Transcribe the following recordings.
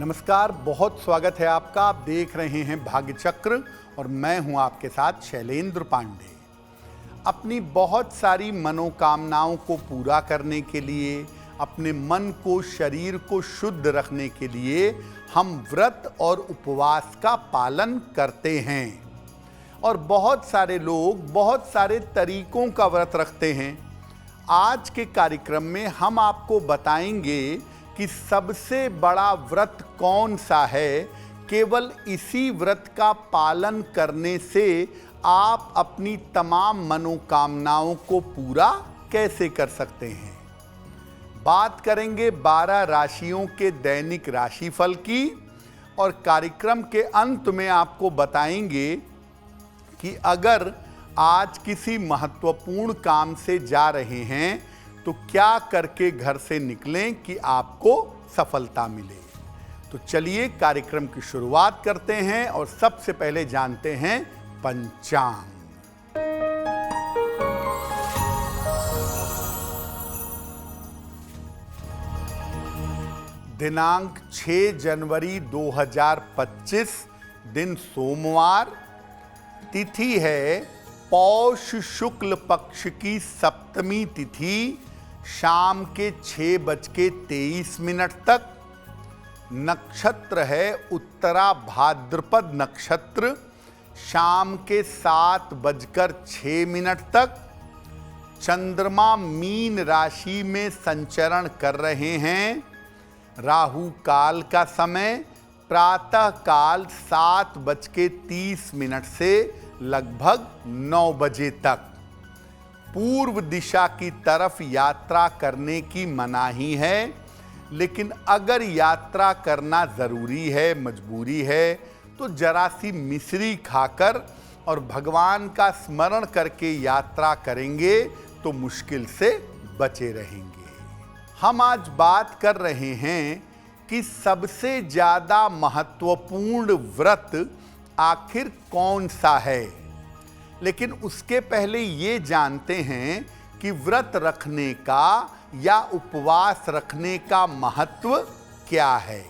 नमस्कार, बहुत स्वागत है आपका। आप देख रहे हैं भाग्य चक्र और मैं हूं आपके साथ शैलेंद्र पांडे। अपनी बहुत सारी मनोकामनाओं को पूरा करने के लिए, अपने मन को, शरीर को शुद्ध रखने के लिए हम व्रत और उपवास का पालन करते हैं। और बहुत सारे लोग बहुत सारे तरीकों का व्रत रखते हैं। आज के कार्यक्रम में हम आपको बताएंगे कि सबसे बड़ा व्रत कौन सा है। केवल इसी व्रत का पालन करने से आप अपनी तमाम मनोकामनाओं को पूरा कैसे कर सकते हैं। बात करेंगे 12 राशियों के दैनिक राशिफल की और कार्यक्रम के अंत में आपको बताएंगे कि अगर आज किसी महत्वपूर्ण काम से जा रहे हैं तो क्या करके घर से निकलें कि आपको सफलता मिले। तो चलिए कार्यक्रम की शुरुआत करते हैं और सबसे पहले जानते हैं पंचांग। दिनांक 6 जनवरी 2025, दिन सोमवार, तिथि है पौष शुक्ल पक्ष की सप्तमी तिथि, शाम के 6:23 तक। नक्षत्र है उत्तरा भाद्रपद नक्षत्र, शाम के 7:06 तक। चंद्रमा मीन राशि में संचरण कर रहे हैं। राहु काल का समय प्रातः काल 7:30 से लगभग 9 बजे तक। पूर्व दिशा की तरफ यात्रा करने की मनाही है, लेकिन अगर यात्रा करना ज़रूरी है, मजबूरी है, तो जरा सी मिश्री खाकर और भगवान का स्मरण करके यात्रा करेंगे तो मुश्किल से बचे रहेंगे। हम आज बात कर रहे हैं कि सबसे ज़्यादा महत्वपूर्ण व्रत आखिर कौन सा है। लेकिन उसके पहले ये जानते हैं कि व्रत रखने का या उपवास रखने का महत्व क्या है।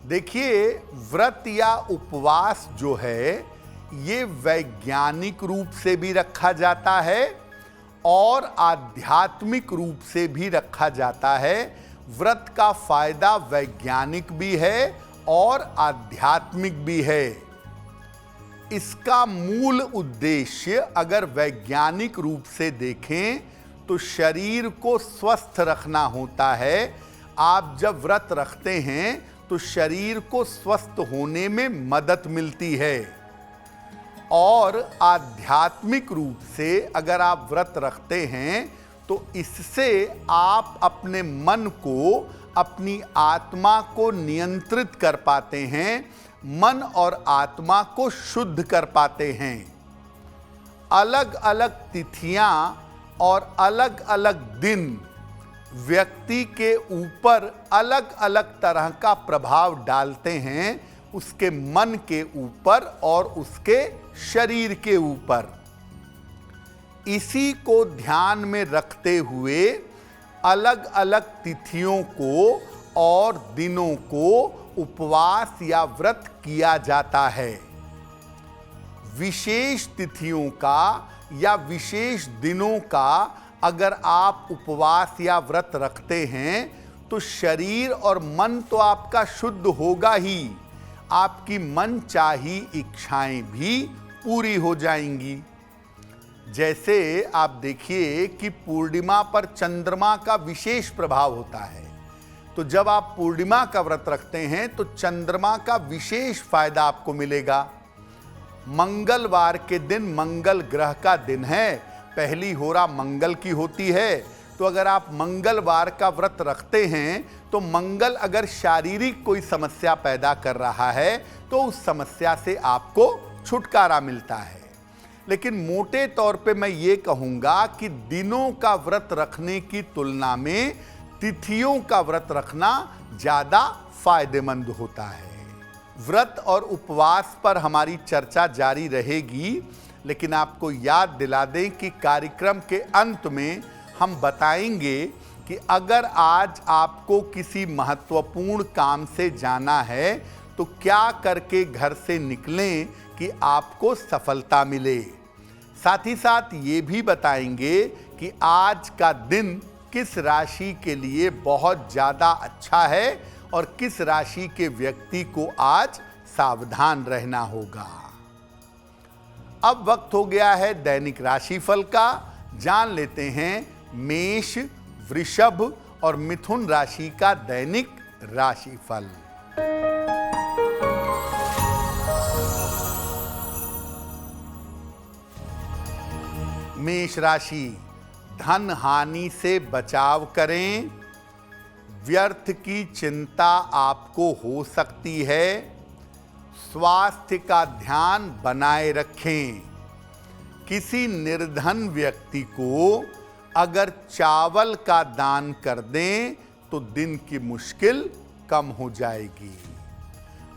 देखिए, व्रत या उपवास जो है ये वैज्ञानिक रूप से भी रखा जाता है और आध्यात्मिक रूप से भी रखा जाता है। व्रत का फायदा वैज्ञानिक भी है और आध्यात्मिक भी है। इसका मूल उद्देश्य अगर वैज्ञानिक रूप से देखें तो शरीर को स्वस्थ रखना होता है। आप जब व्रत रखते हैं तो शरीर को स्वस्थ होने में मदद मिलती है। और आध्यात्मिक रूप से अगर आप व्रत रखते हैं तो इससे आप अपने मन को, अपनी आत्मा को नियंत्रित कर पाते हैं, मन और आत्मा को शुद्ध कर पाते हैं। अलग अलग तिथियां और अलग अलग दिन व्यक्ति के ऊपर अलग अलग तरह का प्रभाव डालते हैं, उसके मन के ऊपर और उसके शरीर के ऊपर। इसी को ध्यान में रखते हुए अलग अलग तिथियों को और दिनों को उपवास या व्रत किया जाता है। विशेष तिथियों का या विशेष दिनों का अगर आप उपवास या व्रत रखते हैं तो शरीर और मन तो आपका शुद्ध होगा ही, आपकी मनचाही इच्छाएं भी पूरी हो जाएंगी। जैसे आप देखिए कि पूर्णिमा पर चंद्रमा का विशेष प्रभाव होता है, तो जब आप पूर्णिमा का व्रत रखते हैं तो चंद्रमा का विशेष फायदा आपको मिलेगा। मंगलवार के दिन मंगल ग्रह का दिन है, पहली होरा मंगल की होती है। तो अगर आप मंगलवार का व्रत रखते हैं तो मंगल अगर शारीरिक कोई समस्या पैदा कर रहा है तो उस समस्या से आपको छुटकारा मिलता है। लेकिन मोटे तौर पे मैं ये कहूँगा कि दिनों का व्रत रखने की तुलना में तिथियों का व्रत रखना ज़्यादा फायदेमंद होता है। व्रत और उपवास पर हमारी चर्चा जारी रहेगी, लेकिन आपको याद दिला दें कि कार्यक्रम के अंत में हम बताएंगे कि अगर आज आपको किसी महत्वपूर्ण काम से जाना है तो क्या करके घर से निकलें कि आपको सफलता मिले। साथ ही साथ ये भी बताएंगे कि आज का दिन किस राशि के लिए बहुत ज़्यादा अच्छा है और किस राशि के व्यक्ति को आज सावधान रहना होगा। अब वक्त हो गया है दैनिक राशिफल का। जान लेते हैं मेष, वृषभ और मिथुन राशि का दैनिक राशिफल। मेष राशि, धन हानि से बचाव करें। व्यर्थ की चिंता आपको हो सकती है। स्वास्थ्य का ध्यान बनाए रखें। किसी निर्धन व्यक्ति को अगर चावल का दान कर दें तो दिन की मुश्किल कम हो जाएगी।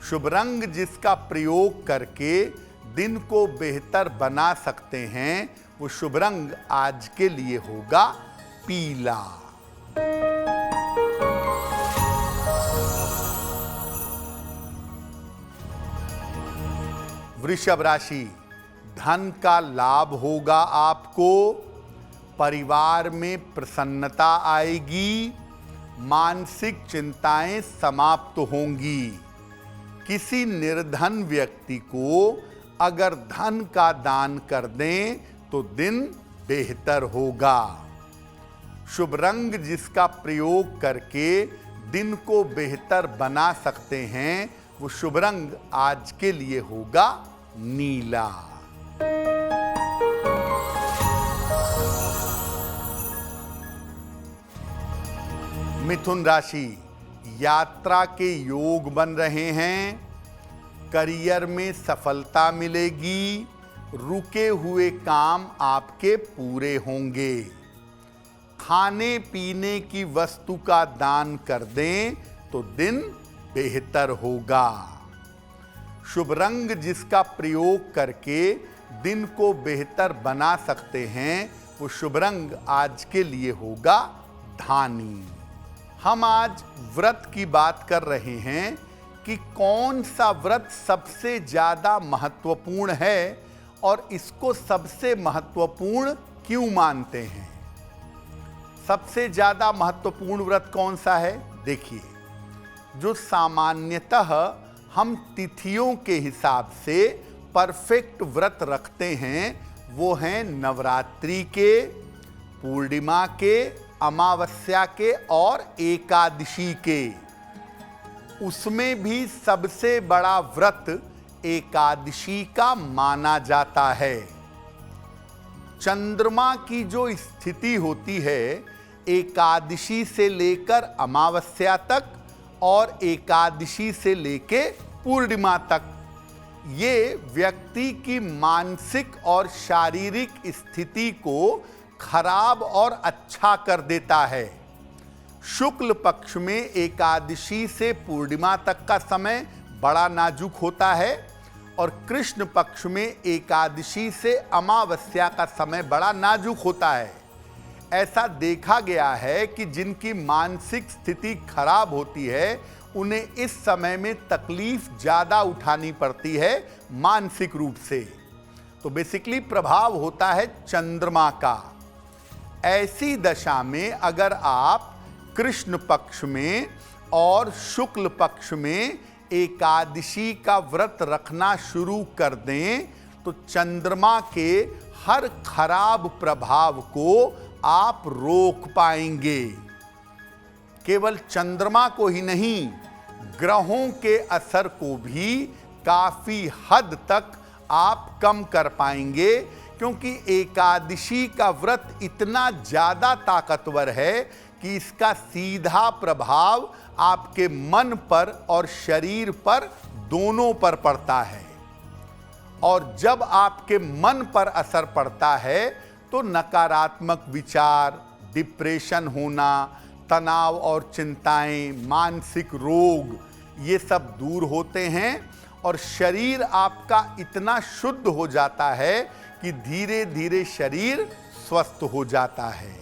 शुभ रंग जिसका प्रयोग करके दिन को बेहतर बना सकते हैं वो शुभ रंग आज के लिए होगा पीला। वृषभ राशि, धन का लाभ होगा आपको। परिवार में प्रसन्नता आएगी। मानसिक चिंताएं समाप्त होंगी। किसी निर्धन व्यक्ति को अगर धन का दान कर दें तो दिन बेहतर होगा। शुभ रंग जिसका प्रयोग करके दिन को बेहतर बना सकते हैं वो शुभ रंग आज के लिए होगा नीला। मिथुन राशि, यात्रा के योग बन रहे हैं। करियर में सफलता मिलेगी। रुके हुए काम आपके पूरे होंगे। खाने पीने की वस्तु का दान कर दें तो दिन बेहतर होगा। शुभ रंग जिसका प्रयोग करके दिन को बेहतर बना सकते हैं वो शुभ रंग आज के लिए होगा धानी। हम आज व्रत की बात कर रहे हैं कि कौन सा व्रत सबसे ज्यादा महत्वपूर्ण है और इसको सबसे महत्वपूर्ण क्यों मानते हैं। सबसे ज्यादा महत्वपूर्ण व्रत कौन सा है? देखिए, जो सामान्यतः हम तिथियों के हिसाब से परफेक्ट व्रत रखते हैं वो हैं नवरात्रि के, पूर्णिमा के, अमावस्या के और एकादशी के। उसमें भी सबसे बड़ा व्रत एकादशी का माना जाता है। चंद्रमा की जो स्थिति होती है एकादशी से लेकर अमावस्या तक और एकादशी से लेकर पूर्णिमा तक, ये व्यक्ति की मानसिक और शारीरिक स्थिति को खराब और अच्छा कर देता है। शुक्ल पक्ष में एकादशी से पूर्णिमा तक का समय बड़ा नाजुक होता है और कृष्ण पक्ष में एकादशी से अमावस्या का समय बड़ा नाजुक होता है। ऐसा देखा गया है कि जिनकी मानसिक स्थिति खराब होती है उन्हें इस समय में तकलीफ ज़्यादा उठानी पड़ती है मानसिक रूप से। तो बेसिकली प्रभाव होता है चंद्रमा का। ऐसी दशा में अगर आप कृष्ण पक्ष में और शुक्ल पक्ष में एकादशी का व्रत रखना शुरू कर दें तो चंद्रमा के हर खराब प्रभाव को आप रोक पाएंगे। केवल चंद्रमा को ही नहीं, ग्रहों के असर को भी काफी हद तक आप कम कर पाएंगे, क्योंकि एकादशी का व्रत इतना ज्यादा ताकतवर है कि इसका सीधा प्रभाव आपके मन पर और शरीर पर दोनों पर पड़ता है। और जब आपके मन पर असर पड़ता है तो नकारात्मक विचार, डिप्रेशन होना, तनाव और चिंताएं, मानसिक रोग, ये सब दूर होते हैं और शरीर आपका इतना शुद्ध हो जाता है कि धीरे धीरे शरीर स्वस्थ हो जाता है।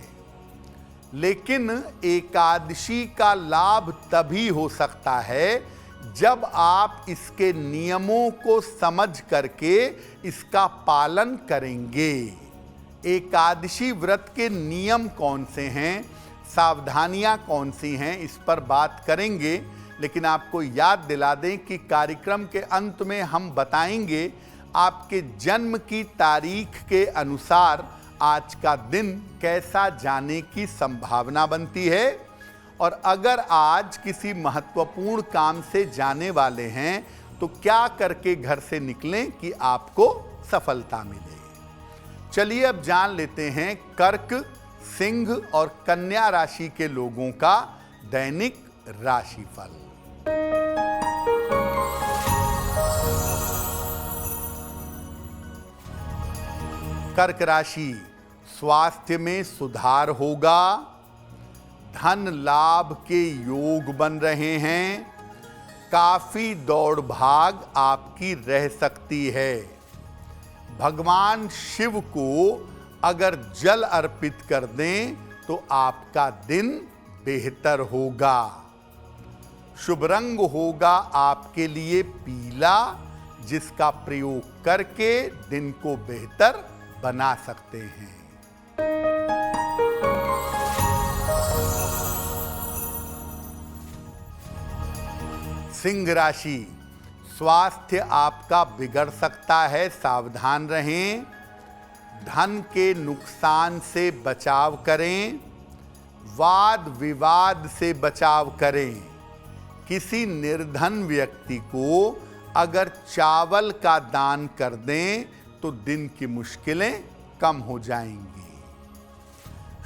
लेकिन एकादशी का लाभ तभी हो सकता है जब आप इसके नियमों को समझ करके इसका पालन करेंगे। एकादशी व्रत के नियम कौन से हैं, सावधानियां कौन सी हैं, इस पर बात करेंगे। लेकिन आपको याद दिला दें कि कार्यक्रम के अंत में हम बताएंगे आपके जन्म की तारीख के अनुसार आज का दिन कैसा जाने की संभावना बनती है, और अगर आज किसी महत्वपूर्ण काम से जाने वाले हैं तो क्या करके घर से निकलें कि आपको सफलता मिले। चलिए अब जान लेते हैं कर्क, सिंह और कन्या राशि के लोगों का दैनिक राशिफल। कर्क राशि, स्वास्थ्य में सुधार होगा, धन लाभ के योग बन रहे हैं, काफी दौड़ भाग आपकी रह सकती है। भगवान शिव को अगर जल अर्पित कर दें तो आपका दिन बेहतर होगा। शुभ रंग होगा आपके लिए पीला, जिसका प्रयोग करके दिन को बेहतर बना सकते हैं। सिंह राशि, स्वास्थ्य आपका बिगड़ सकता है, सावधान रहें। धन के नुकसान से बचाव करें, वाद विवाद से बचाव करें। किसी निर्धन व्यक्ति को अगर चावल का दान कर दें तो दिन की मुश्किलें कम हो जाएंगी।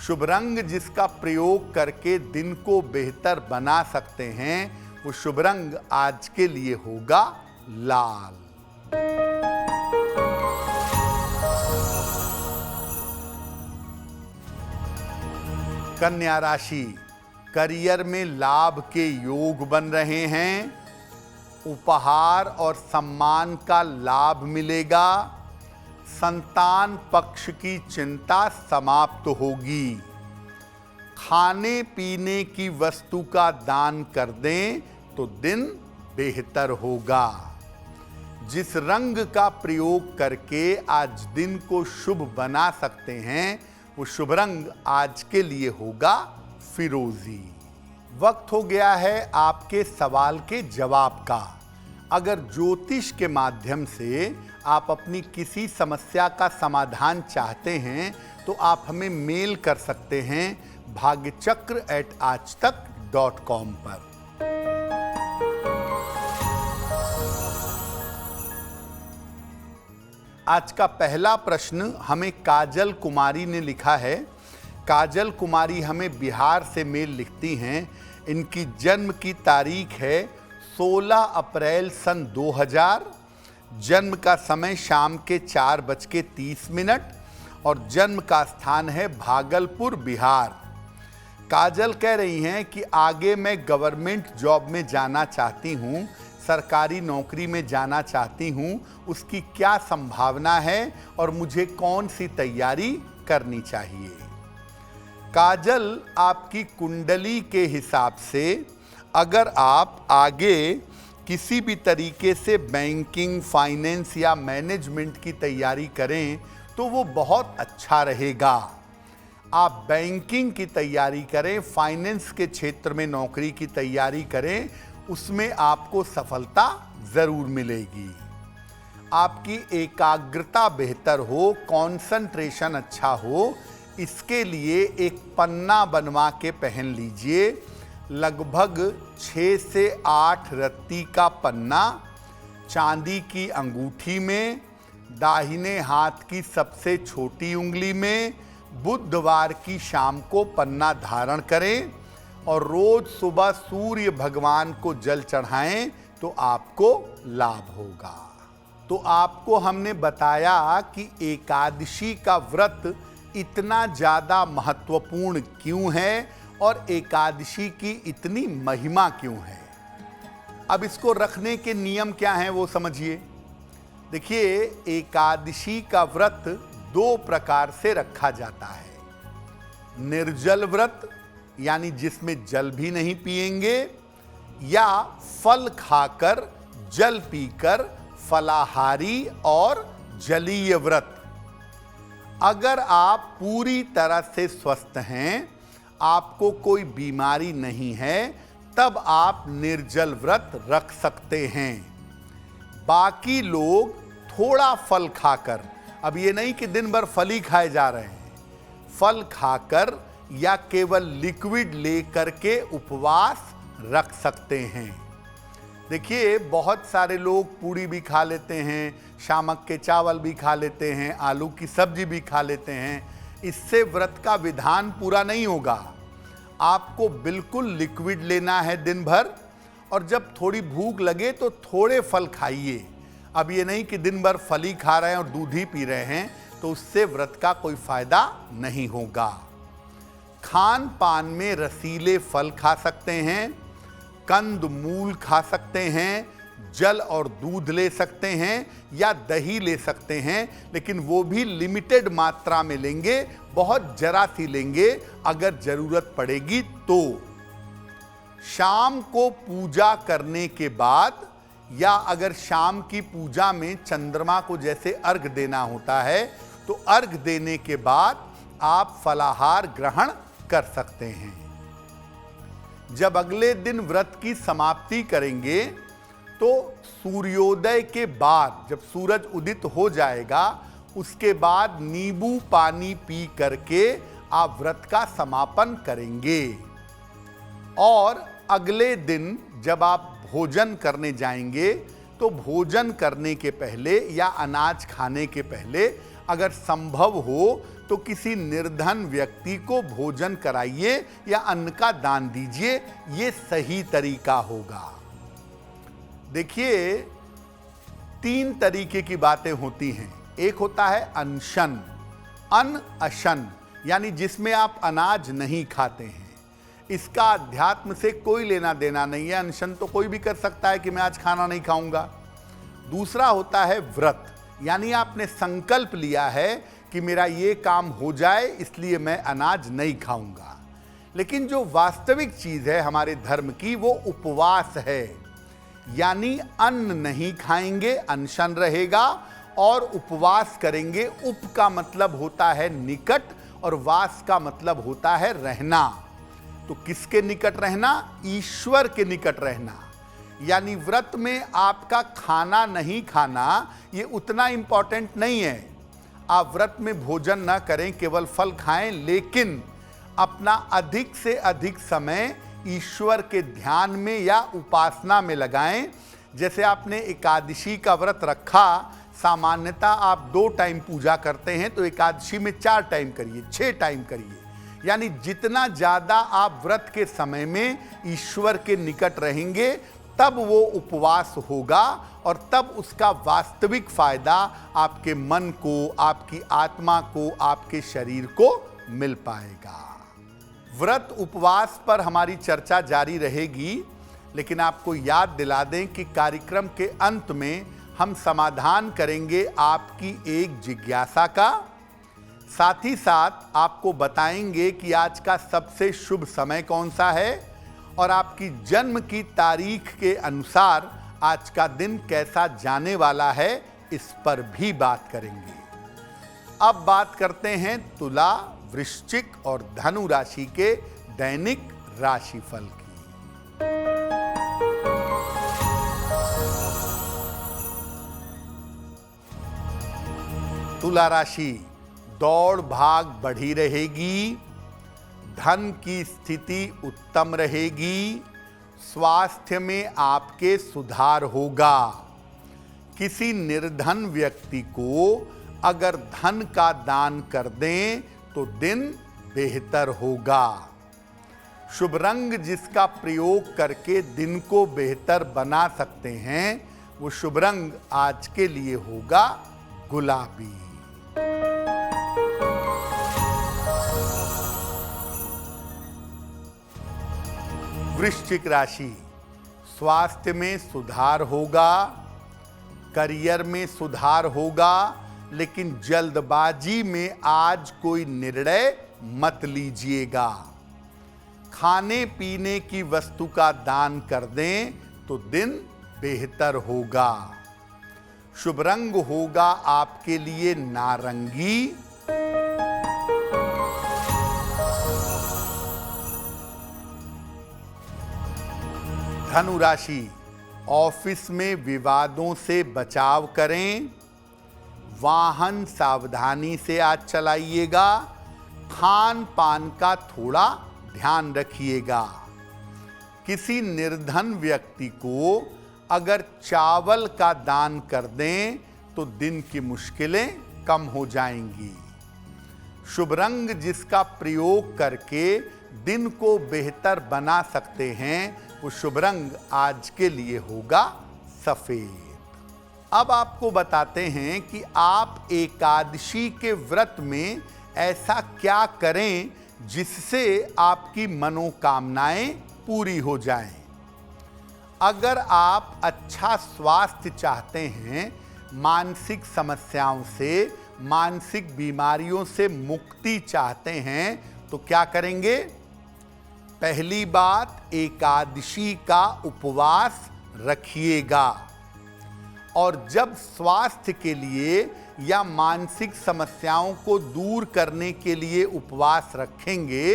शुभ रंग जिसका प्रयोग करके दिन को बेहतर बना सकते हैं, वो शुभ रंग आज के लिए होगा लाल। कन्या राशि, करियर में लाभ के योग बन रहे हैं, उपहार और सम्मान का लाभ मिलेगा, संतान पक्ष की चिंता समाप्त होगी। खाने पीने की वस्तु का दान कर दें तो दिन बेहतर होगा। जिस रंग का प्रयोग करके आज दिन को शुभ बना सकते हैं, वो शुभ रंग आज के लिए होगा फिरोजी। वक्त हो गया है आपके सवाल के जवाब का। अगर ज्योतिष के माध्यम से आप अपनी किसी समस्या का समाधान चाहते हैं तो आप हमें मेल कर सकते हैं bhagyachakra@aajtak.com पर। आज का पहला प्रश्न हमें काजल कुमारी ने लिखा है। काजल कुमारी हमें बिहार से मेल लिखती हैं। इनकी जन्म की तारीख है 16 अप्रैल सन 2000, जन्म का समय शाम के 4:30 और जन्म का स्थान है भागलपुर, बिहार। काजल कह रही हैं कि आगे मैं गवर्नमेंट जॉब में जाना चाहती हूँ, सरकारी नौकरी में जाना चाहती हूँ, उसकी क्या संभावना है और मुझे कौन सी तैयारी करनी चाहिए। काजल, आपकी कुंडली के हिसाब से अगर आप आगे किसी भी तरीके से बैंकिंग, फाइनेंस या मैनेजमेंट की तैयारी करें तो वो बहुत अच्छा रहेगा। आप बैंकिंग की तैयारी करें, फाइनेंस के क्षेत्र में नौकरी की तैयारी करें, उसमें आपको सफलता ज़रूर मिलेगी। आपकी एकाग्रता बेहतर हो, कंसंट्रेशन अच्छा हो, इसके लिए एक पन्ना बनवा के पहन लीजिए। लगभग 6 से 8 रत्ती का पन्ना चांदी की अंगूठी में, दाहिने हाथ की सबसे छोटी उंगली में, बुधवार की शाम को पन्ना धारण करें और रोज सुबह सूर्य भगवान को जल चढ़ाएं तो आपको लाभ होगा। तो आपको हमने बताया कि एकादशी का व्रत इतना ज़्यादा महत्वपूर्ण क्यों है और एकादशी की इतनी महिमा क्यों है। अब इसको रखने के नियम क्या हैं वो समझिए। देखिए, एकादशी का व्रत 2 प्रकार से रखा जाता है। निर्जल व्रत यानी जिसमें जल भी नहीं पिएंगे, या फल खाकर जल पीकर फलाहारी और जलीय व्रत। अगर आप पूरी तरह से स्वस्थ हैं, आपको कोई बीमारी नहीं है, तब आप निर्जल व्रत रख सकते हैं। बाकी लोग थोड़ा फल खाकर, अब ये नहीं कि दिन भर फल ही खाए जा रहे हैं, फल खाकर या केवल लिक्विड लेकर के उपवास रख सकते हैं। देखिए, बहुत सारे लोग पूड़ी भी खा लेते हैं, शामक के चावल भी खा लेते हैं, आलू की सब्जी भी खा लेते हैं। इससे व्रत का विधान पूरा नहीं होगा। आपको बिल्कुल लिक्विड लेना है दिन भर, और जब थोड़ी भूख लगे तो थोड़े फल खाइए। अब ये नहीं कि दिन भर फल ही खा रहे हैं और दूध ही पी रहे हैं, तो उससे व्रत का कोई फायदा नहीं होगा। खान पान में रसीले फल खा सकते हैं, कंद मूल खा सकते हैं, जल और दूध ले सकते हैं, या दही ले सकते हैं, लेकिन वो भी लिमिटेड मात्रा में लेंगे, बहुत जरा सी लेंगे अगर जरूरत पड़ेगी तो। शाम को पूजा करने के बाद, या अगर शाम की पूजा में चंद्रमा को जैसे अर्घ देना होता है, तो अर्घ देने के बाद आप फलाहार ग्रहण कर सकते हैं। जब अगले दिन व्रत की समाप्ति करेंगे, तो सूर्योदय के बाद, जब सूरज उदित हो जाएगा, उसके बाद नींबू पानी पी करके आप व्रत का समापन करेंगे। और अगले दिन जब आप भोजन करने जाएंगे, तो भोजन करने के पहले या अनाज खाने के पहले अगर संभव हो तो किसी निर्धन व्यक्ति को भोजन कराइए या अन्न का दान दीजिए। ये सही तरीका होगा। देखिए, 3 तरीके की बातें होती हैं। एक होता है अनशन, अन अशन, यानी जिसमें आप अनाज नहीं खाते हैं। इसका अध्यात्म से कोई लेना देना नहीं है। अनशन तो कोई भी कर सकता है कि मैं आज खाना नहीं खाऊंगा। दूसरा होता है व्रत, यानी आपने संकल्प लिया है कि मेरा ये काम हो जाए, इसलिए मैं अनाज नहीं खाऊंगा। लेकिन जो वास्तविक चीज है हमारे धर्म की, वो उपवास है, यानी अन्न नहीं खाएंगे, अनशन रहेगा और उपवास करेंगे। उप का मतलब होता है निकट, और वास का मतलब होता है रहना। तो किसके निकट रहना? ईश्वर के निकट रहना। यानी व्रत में आपका खाना नहीं खाना ये उतना इंपॉर्टेंट नहीं है। आप व्रत में भोजन ना करें, केवल फल खाएं, लेकिन अपना अधिक से अधिक समय ईश्वर के ध्यान में या उपासना में लगाएं। जैसे आपने एकादशी का व्रत रखा, सामान्यतः आप 2 टाइम पूजा करते हैं, तो एकादशी में 4 टाइम करिए, 6 टाइम करिए। यानी जितना ज़्यादा आप व्रत के समय में ईश्वर के निकट रहेंगे, तब वो उपवास होगा, और तब उसका वास्तविक फायदा आपके मन को, आपकी आत्मा को, आपके शरीर को मिल पाएगा। व्रत उपवास पर हमारी चर्चा जारी रहेगी, लेकिन आपको याद दिला दें कि कार्यक्रम के अंत में हम समाधान करेंगे आपकी एक जिज्ञासा का। साथ ही साथ आपको बताएंगे कि आज का सबसे शुभ समय कौन सा है, और आपकी जन्म की तारीख के अनुसार आज का दिन कैसा जाने वाला है, इस पर भी बात करेंगे। अब बात करते हैं तुला, वृश्चिक और धनु राशि के दैनिक राशिफल की। तुला राशि, दौड़ भाग बढ़ी रहेगी, धन की स्थिति उत्तम रहेगी, स्वास्थ्य में आपके सुधार होगा। किसी निर्धन व्यक्ति को अगर धन का दान कर दें तो दिन बेहतर होगा। शुभ रंग जिसका प्रयोग करके दिन को बेहतर बना सकते हैं, वो शुभ रंग आज के लिए होगा गुलाबी। वृश्चिक राशि, स्वास्थ्य में सुधार होगा, करियर में सुधार होगा, लेकिन जल्दबाजी में आज कोई निर्णय मत लीजिएगा। खाने पीने की वस्तु का दान कर दें तो दिन बेहतर होगा। शुभ रंग होगा आपके लिए नारंगी। धनु राशि, ऑफिस में विवादों से बचाव करें। वाहन सावधानी से आज चलाइएगा। खान पान का थोड़ा ध्यान रखिएगा। किसी निर्धन व्यक्ति को अगर चावल का दान कर दें तो दिन की मुश्किलें कम हो जाएंगी। शुभ रंग जिसका प्रयोग करके दिन को बेहतर बना सकते हैं वो शुभ रंग आज के लिए होगा सफेद। अब आपको बताते हैं कि आप एकादशी के व्रत में ऐसा क्या करें जिससे आपकी मनोकामनाएं पूरी हो जाएं। अगर आप अच्छा स्वास्थ्य चाहते हैं, मानसिक समस्याओं से, मानसिक बीमारियों से मुक्ति चाहते हैं तो क्या करेंगे? पहली बात, एकादशी का उपवास रखिएगा। और जब स्वास्थ्य के लिए या मानसिक समस्याओं को दूर करने के लिए उपवास रखेंगे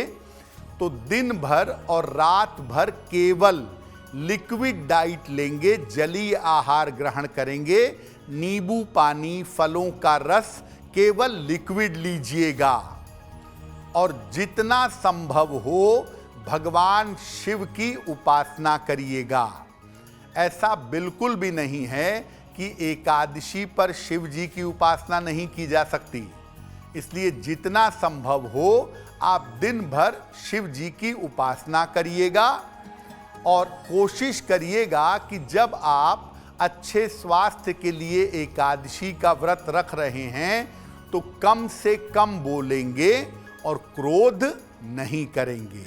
तो दिन भर और रात भर केवल लिक्विड डाइट लेंगे, जलीय आहार ग्रहण करेंगे। नींबू पानी, फलों का रस, केवल लिक्विड लीजिएगा। और जितना संभव हो भगवान शिव की उपासना करिएगा। ऐसा बिल्कुल भी नहीं है कि एकादशी पर शिव जी की उपासना नहीं की जा सकती। इसलिए जितना संभव हो आप दिन भर शिव जी की उपासना करिएगा। और कोशिश करिएगा कि जब आप अच्छे स्वास्थ्य के लिए एकादशी का व्रत रख रहे हैं तो कम से कम बोलेंगे और क्रोध नहीं करेंगे।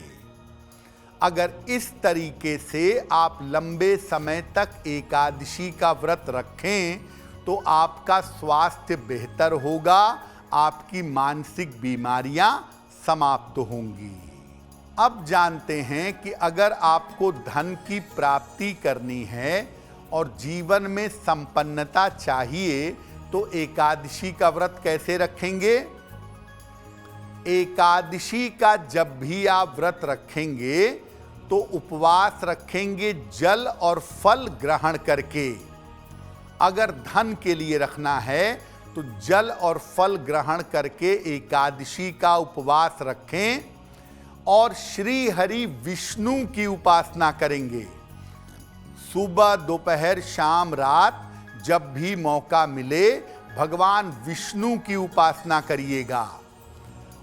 अगर इस तरीके से आप लंबे समय तक एकादशी का व्रत रखें तो आपका स्वास्थ्य बेहतर होगा, आपकी मानसिक बीमारियां समाप्त होंगी। अब जानते हैं कि अगर आपको धन की प्राप्ति करनी है और जीवन में संपन्नता चाहिए तो एकादशी का व्रत कैसे रखेंगे? एकादशी का जब भी आप व्रत रखेंगे तो उपवास रखेंगे जल और फल ग्रहण करके। अगर धन के लिए रखना है तो जल और फल ग्रहण करके एकादशी का उपवास रखें और श्री हरि विष्णु की उपासना करेंगे। सुबह, दोपहर, शाम, रात जब भी मौका मिले भगवान विष्णु की उपासना करिएगा।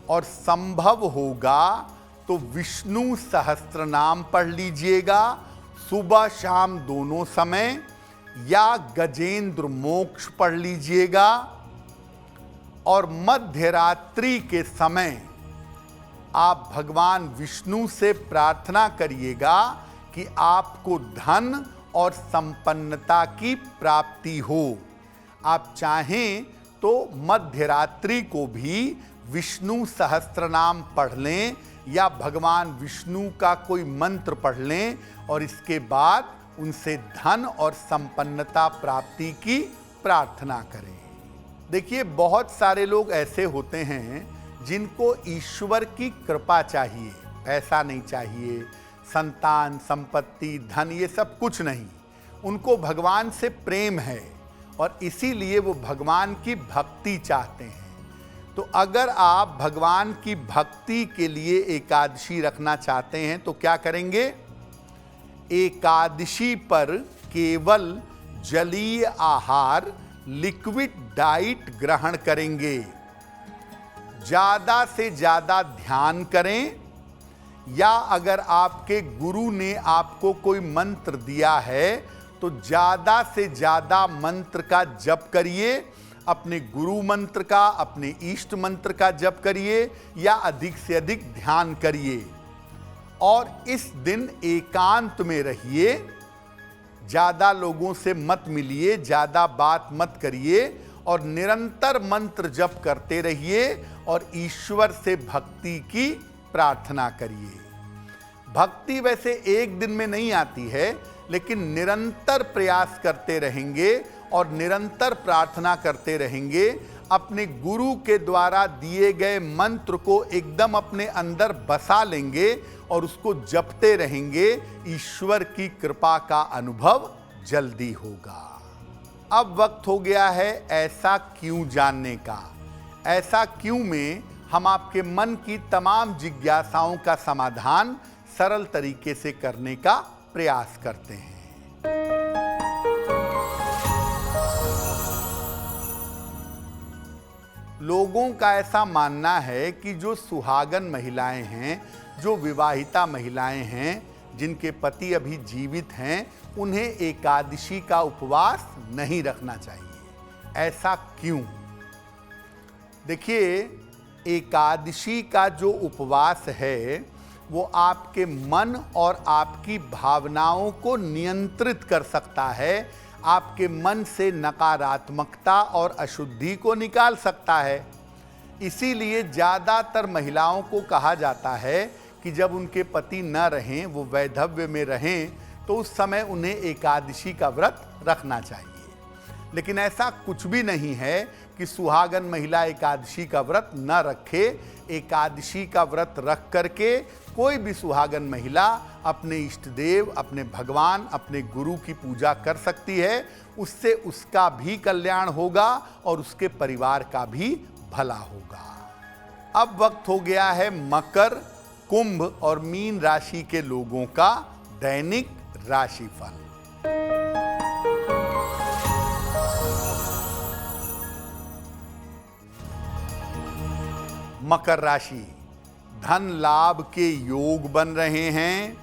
और संभव होगा तो विष्णु सहस्त्र नाम पढ़ लीजिएगा सुबह शाम दोनों समय, या गजेंद्र मोक्ष पढ़ लीजिएगा। और मध्य रात्रि के समय आप भगवान विष्णु से प्रार्थना करिएगा कि आपको धन और संपन्नता की प्राप्ति हो। आप चाहें तो मध्य रात्रि को भी विष्णु सहस्त्र नाम पढ़ लें या भगवान विष्णु का कोई मंत्र पढ़ लें और इसके बाद उनसे धन और संपन्नता प्राप्ति की प्रार्थना करें। देखिए, बहुत सारे लोग ऐसे होते हैं जिनको ईश्वर की कृपा चाहिए, पैसा नहीं चाहिए, संतान, संपत्ति, धन, ये सब कुछ नहीं। उनको भगवान से प्रेम है और इसीलिए वो भगवान की भक्ति चाहते हैं। तो अगर आप भगवान की भक्ति के लिए एकादशी रखना चाहते हैं तो क्या करेंगे? एकादशी पर केवल जलीय आहार, लिक्विड डाइट ग्रहण करेंगे। ज्यादा से ज्यादा ध्यान करें, या अगर आपके गुरु ने आपको कोई मंत्र दिया है तो ज्यादा से ज्यादा मंत्र का जप करिए। अपने गुरु मंत्र का, अपने इष्ट मंत्र का जप करिए या अधिक से अधिक ध्यान करिए। और इस दिन एकांत में रहिए, ज्यादा लोगों से मत मिलिए, ज्यादा बात मत करिए और निरंतर मंत्र जप करते रहिए और ईश्वर से भक्ति की प्रार्थना करिए। भक्ति वैसे एक दिन में नहीं आती है, लेकिन निरंतर प्रयास करते रहेंगे और निरंतर प्रार्थना करते रहेंगे, अपने गुरु के द्वारा दिए गए मंत्र को एकदम अपने अंदर बसा लेंगे और उसको जपते रहेंगे, ईश्वर की कृपा का अनुभव जल्दी होगा। अब वक्त हो गया है ऐसा क्यों जानने का। ऐसा क्यों में हम आपके मन की तमाम जिज्ञासाओं का समाधान सरल तरीके से करने का प्रयास करते हैं। लोगों का ऐसा मानना है कि जो सुहागन महिलाएं हैं, जो विवाहिता महिलाएं हैं, जिनके पति अभी जीवित हैं, उन्हें एकादशी का उपवास नहीं रखना चाहिए। ऐसा क्यों? देखिए, एकादशी का जो उपवास है वो आपके मन और आपकी भावनाओं को नियंत्रित कर सकता है, आपके मन से नकारात्मकता और अशुद्धि को निकाल सकता है। इसीलिए ज़्यादातर महिलाओं को कहा जाता है कि जब उनके पति न रहें, वो वैधव्य में रहें, तो उस समय उन्हें एकादशी का व्रत रखना चाहिए। लेकिन ऐसा कुछ भी नहीं है कि सुहागन महिला एकादशी का व्रत न रखे। एकादशी का व्रत रख करके कोई भी सुहागन महिला अपने इष्ट देव, अपने भगवान, अपने गुरु की पूजा कर सकती है। उससे उसका भी कल्याण होगा और उसके परिवार का भी भला होगा। अब वक्त हो गया है मकर, कुंभ और मीन राशि के लोगों का दैनिक राशिफल। मकर राशि, धन लाभ के योग बन रहे हैं।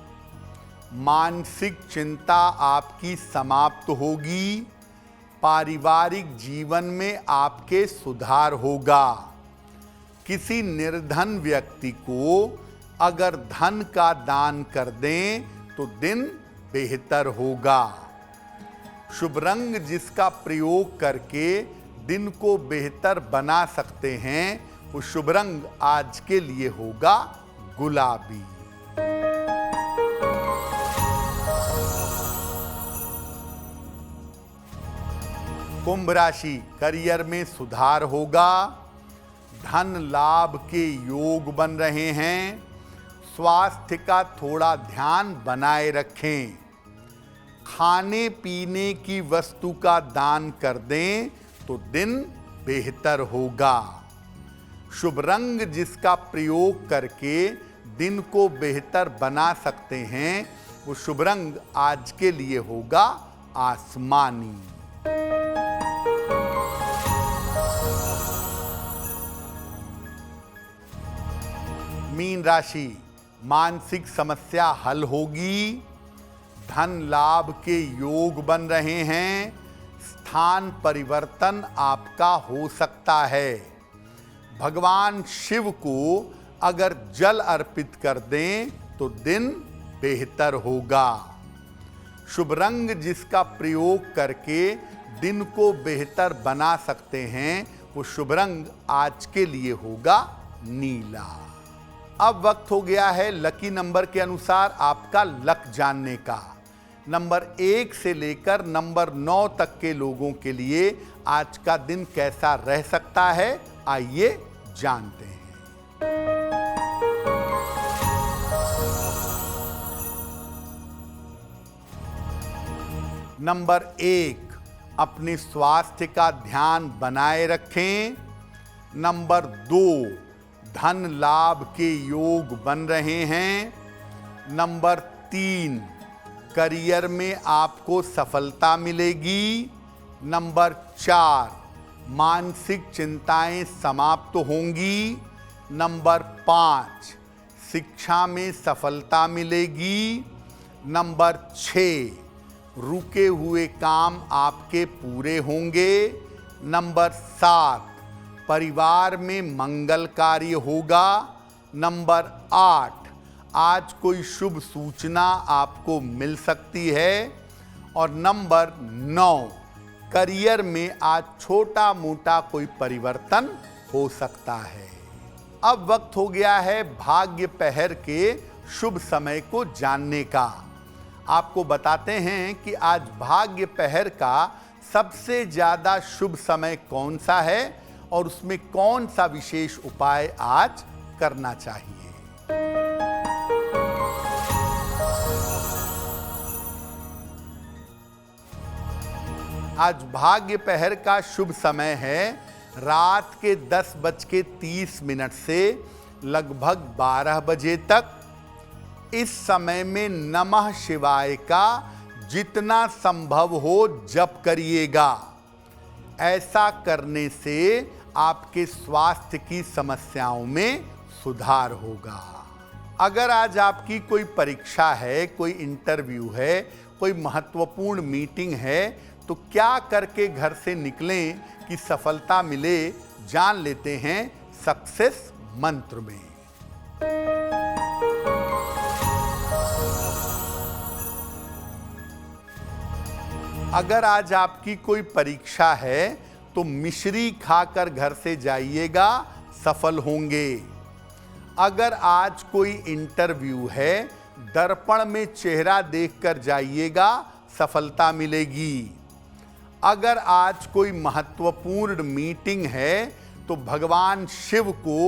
मानसिक चिंता आपकी समाप्त होगी। पारिवारिक जीवन में आपके सुधार होगा। किसी निर्धन व्यक्ति को अगर धन का दान कर दें तो दिन बेहतर होगा। शुभ रंग जिसका प्रयोग करके दिन को बेहतर बना सकते हैं, वो शुभ रंग आज के लिए होगा गुलाबी। कुंभ राशि, करियर में सुधार होगा। धन लाभ के योग बन रहे हैं। स्वास्थ्य का थोड़ा ध्यान बनाए रखें। खाने पीने की वस्तु का दान कर दें तो दिन बेहतर होगा। शुभ रंग जिसका प्रयोग करके दिन को बेहतर बना सकते हैं, वो शुभ रंग आज के लिए होगा आसमानी। मीन राशि, मानसिक समस्या हल होगी। धन लाभ के योग बन रहे हैं। स्थान परिवर्तन आपका हो सकता है। भगवान शिव को अगर जल अर्पित कर दें तो दिन बेहतर होगा। शुभ रंग जिसका प्रयोग करके दिन को बेहतर बना सकते हैं, वो शुभ रंग आज के लिए होगा नीला। अब वक्त हो गया है लकी नंबर के अनुसार आपका लक जानने का। नंबर 1 से लेकर नंबर 9 तक के लोगों के लिए आज का दिन कैसा रह सकता है, आइए जानते हैं। नंबर 1, अपने स्वास्थ्य का ध्यान बनाए रखें। नंबर 2, धन लाभ के योग बन रहे हैं। नंबर 3, करियर में आपको सफलता मिलेगी। नंबर 4, मानसिक चिंताएं समाप्त होंगी। नंबर 5, शिक्षा में सफलता मिलेगी। नंबर 6, रुके हुए काम आपके पूरे होंगे। नंबर 7, परिवार में मंगल कार्य होगा। नंबर 8, आज कोई शुभ सूचना आपको मिल सकती है। और नंबर 9, करियर में आज छोटा मोटा कोई परिवर्तन हो सकता है। अब वक्त हो गया है भाग्य पहर के शुभ समय को जानने का। आपको बताते हैं कि आज भाग्य पहर का सबसे ज्यादा शुभ समय कौन सा है और उसमें कौन सा विशेष उपाय आज करना चाहिए। आज भाग्य पहर का शुभ समय है रात के 10:30 से लगभग 12 बजे तक। इस समय में नमः शिवाय का जितना संभव हो जप करिएगा। ऐसा करने से आपके स्वास्थ्य की समस्याओं में सुधार होगा। अगर आज आपकी कोई परीक्षा है, कोई इंटरव्यू है, कोई महत्वपूर्ण मीटिंग है, तो क्या करके घर से निकलें कि सफलता मिले, जान लेते हैं सक्सेस मंत्र में। अगर आज आपकी कोई परीक्षा है तो मिश्री खाकर घर से जाइएगा, सफल होंगे। अगर आज कोई इंटरव्यू है, दर्पण में चेहरा देखकर जाइएगा, सफलता मिलेगी। अगर आज कोई महत्वपूर्ण मीटिंग है तो भगवान शिव को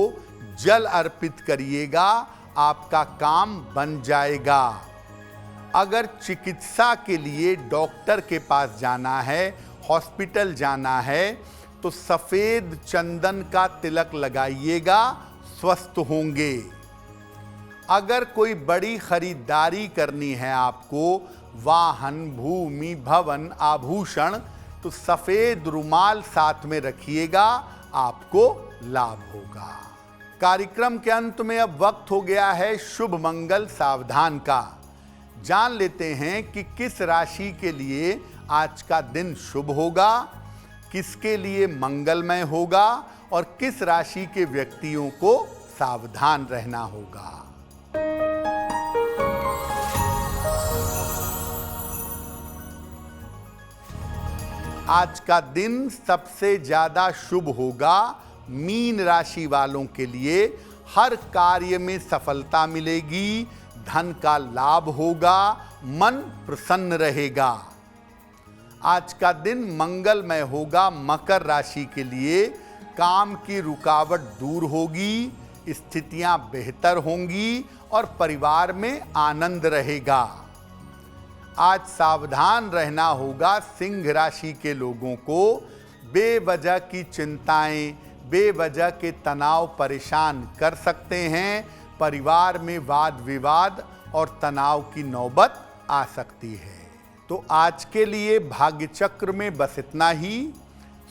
जल अर्पित करिएगा, आपका काम बन जाएगा। अगर चिकित्सा के लिए डॉक्टर के पास जाना है, हॉस्पिटल जाना है, तो सफेद चंदन का तिलक लगाइएगा, स्वस्थ होंगे। अगर कोई बड़ी खरीदारी करनी है आपको, वाहन, भूमि, भवन, आभूषण, तो सफेद रुमाल साथ में रखिएगा, आपको लाभ होगा। कार्यक्रम के अंत में अब वक्त हो गया है शुभ मंगल सावधान का। जान लेते हैं कि किस राशि के लिए आज का दिन शुभ होगा, किसके लिए मंगलमय होगा और किस राशि के व्यक्तियों को सावधान रहना होगा। आज का दिन सबसे ज्यादा शुभ होगा मीन राशि वालों के लिए। हर कार्य में सफलता मिलेगी, धन का लाभ होगा, मन प्रसन्न रहेगा। आज का दिन मंगलमय होगा मकर राशि के लिए। काम की रुकावट दूर होगी, स्थितियां बेहतर होंगी और परिवार में आनंद रहेगा। आज सावधान रहना होगा सिंह राशि के लोगों को। बेवजह की चिंताएं, बेवजह के तनाव परेशान कर सकते हैं। परिवार में वाद विवाद और तनाव की नौबत आ सकती है। तो आज के लिए भाग्य चक्र में बस इतना ही।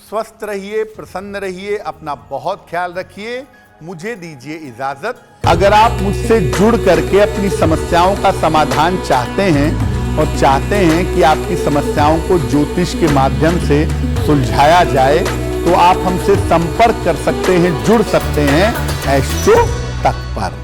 स्वस्थ रहिए, प्रसन्न रहिए, अपना बहुत ख्याल रखिए। मुझे दीजिए इजाजत। अगर आप मुझसे जुड़ करके अपनी समस्याओं का समाधान चाहते हैं और चाहते हैं कि आपकी समस्याओं को ज्योतिष के माध्यम से सुलझाया जाए, तो आप हमसे संपर्क कर सकते हैं, जुड़ सकते हैं एस्ट्रो तक पर।